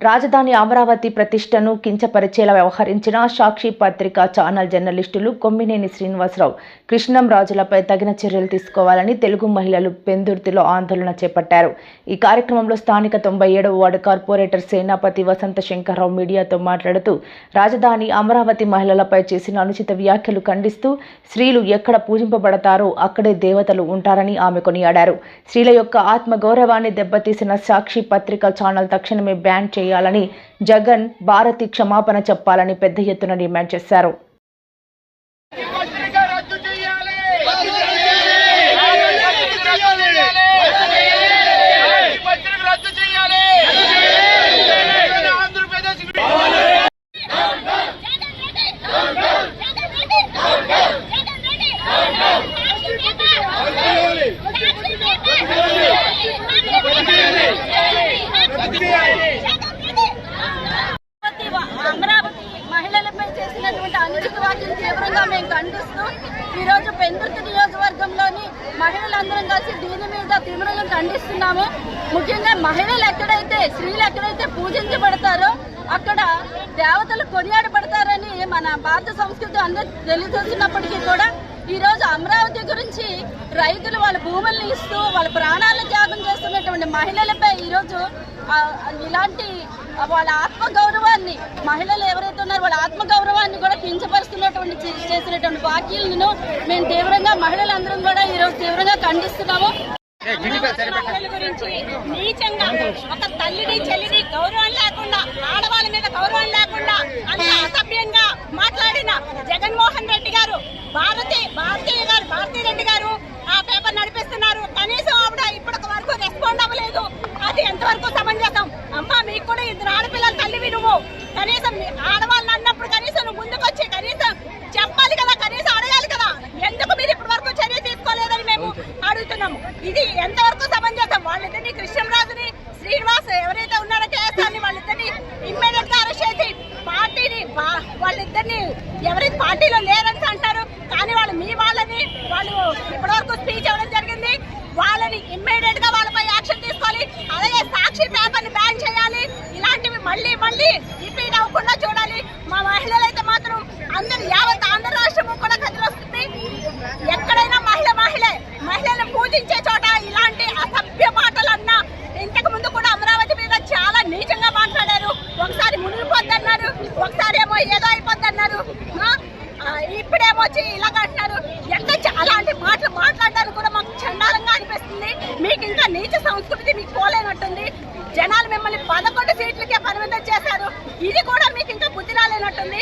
రాజధాని అమరావతి ప్రతిష్టను కించపరిచేలా వ్యవహరించిన సాక్షి పత్రిక ఛానల్ జర్నలిస్టులు కొమ్మినేని శ్రీనివాసరావు, కృష్ణం రాజులపై తగిన చర్యలు తీసుకోవాలని తెలుగు మహిళలు పెందుర్తిలో ఆందోళన చేపట్టారు. ఈ కార్యక్రమంలో స్థానిక 97వ వార్డు కార్పొరేటర్ సేనాపతి వసంత శంకర్రావు మీడియాతో మాట్లాడుతూ, రాజధాని అమరావతి మహిళలపై చేసిన అనుచిత వ్యాఖ్యలు ఖండిస్తూ, స్త్రీలు ఎక్కడ పూజింపబడతారో అక్కడే దేవతలు ఉంటారని ఆమె కొనియాడారు. స్త్రీల యొక్క ఆత్మగౌరవాన్ని దెబ్బతీసిన సాక్షి పత్రిక ఛానల్ తక్షణమే బ్యాన్ చేయాలని, జగన్ భారతి క్షమాపణ చెప్పాలని పెద్ద ఎత్తున డిమాండ్ చేశారు. అమరావతి మహిళలపై చేసినటువంటి అనుచిత వ్యాఖ్యలు తీవ్రంగా మేము ఖండిస్తూ ఈరోజు పెందుర్తి నియోజకవర్గంలోని మహిళలందరం కలిసి దీని మీద తీవ్రంగా ఖండిస్తున్నాము. ముఖ్యంగా మహిళలు ఎక్కడైతే, స్త్రీలు ఎక్కడైతే పూజించబడతారో అక్కడ దేవతలు కొనియాడబడతారని మన భారత సంస్కృతి అందరూ తెలియజేస్తున్నప్పటికీ కూడా ఈరోజు అమరావతి గురించి రైతులు వాళ్ళ భూములను ఇస్తూ వాళ్ళ ప్రాణాలను త్యాగం చేస్తున్నటువంటి మహిళలపై ఈరోజు ఇలాంటి వాళ్ళ ఆత్మగౌరవాన్ని, మహిళలు ఎవరైతే ఉన్నారో వాళ్ళ ఆత్మగౌరవాన్ని కూడా కించపరుస్తున్నటువంటి చేసినటువంటి వ్యాఖ్యలను మేము తీవ్రంగా మహిళలందరం కూడా ఈరోజు తీవ్రంగా ఖండిస్తున్నాము. గురించి నీచంగా ఒక తల్లిని చెల్లిని గౌరవం లేకుండా, ఆడవాళ్ళ మీద గౌరవం లేకుండా అంత అసభ్యంగా మాట్లాడిన జగన్మోహన్ రెడ్డి గారు, భారతీ రెడ్డి గారు ఆ పేపర్ నడిపిస్తున్నారు. కనీసం ఆవిడ ఇప్పటి వరకు రెస్పాండ్ అవ్వలేదు. అది ఎంతవరకు సమంజసం? అమ్మా, మీకు కూడా ఇద్దరు ఆడపిల్లల తల్లివి, నువ్వు కనీసం ఆడవాళ్ళని అన్నప్పుడు కనీసం నువ్వు ముందుకు వచ్చి కనీసం చెప్పాలి కదా, కనీసం అడగాలి కదా. ఎందుకు మీరు ఇప్పటి వరకు చర్య తీసుకోలేదని మేము అడుగుతున్నాము. ఇది ఎంతవరకు సమంజసం? వాళ్ళిద్దరిని, కృష్ణం రాజుని, శ్రీనివాస్ ఎవరైతే ఉన్నారో కేసాన్ని, వాళ్ళిద్దరిని ఇమ్మీడియట్ గా అరెస్ట్ చేసి పార్టీని, వాళ్ళిద్దరిని ఎవరైతే పార్టీలో లేరని అంటారు కానీ వాళ్ళు మీ వాళ్ళని, వాళ్ళు ఇప్పటివరకు స్పీచ్ ఇవ్వడం జరిగింది. వాళ్ళని ఇమ్మీడియట్ గా వాళ్ళపై యాక్షన్ తీసుకోవాలి. అలాగే సాక్షి పేపర్ ని బ్యాన్ చేయాలి. ఇలాంటివి మళ్ళీ రిపీట్ అవ్వకుండా చూడాలి. మా మహిళలైతే మాత్రం అందరూ యావత్ ఆంధ్ర రాష్ట్రము కూడా కదిలొస్తుంది. ఎక్కడైనా మహిళలను పూజించే చోట ఇలాంటి అసభ్య మాటలన్నా, ఇంతకు ముందు కూడా అమరావతి మీద చాలా నీచంగా మాట్లాడారు. ఒకసారి మునిగిపోద్దన్నారు, ఒకసారి ఏమో ఏదో అయిపోద్దన్నారు, ఇప్పుడేమో వచ్చి ఇలాగ అంటున్నారు. అలాంటి మాటలు మాట్లాడడానికి కూడా మాకు చండాలంగా అనిపిస్తుంది. మీకు ఇంకా నీచ సంస్కృతి మీకు పోలేనట్టుంది. జనాలు మిమ్మల్ని 11 సీట్లకే పరిమితం చేశారు. ఇది కూడా మీకు ఇంకా బుద్ధి రాలేనట్టుంది.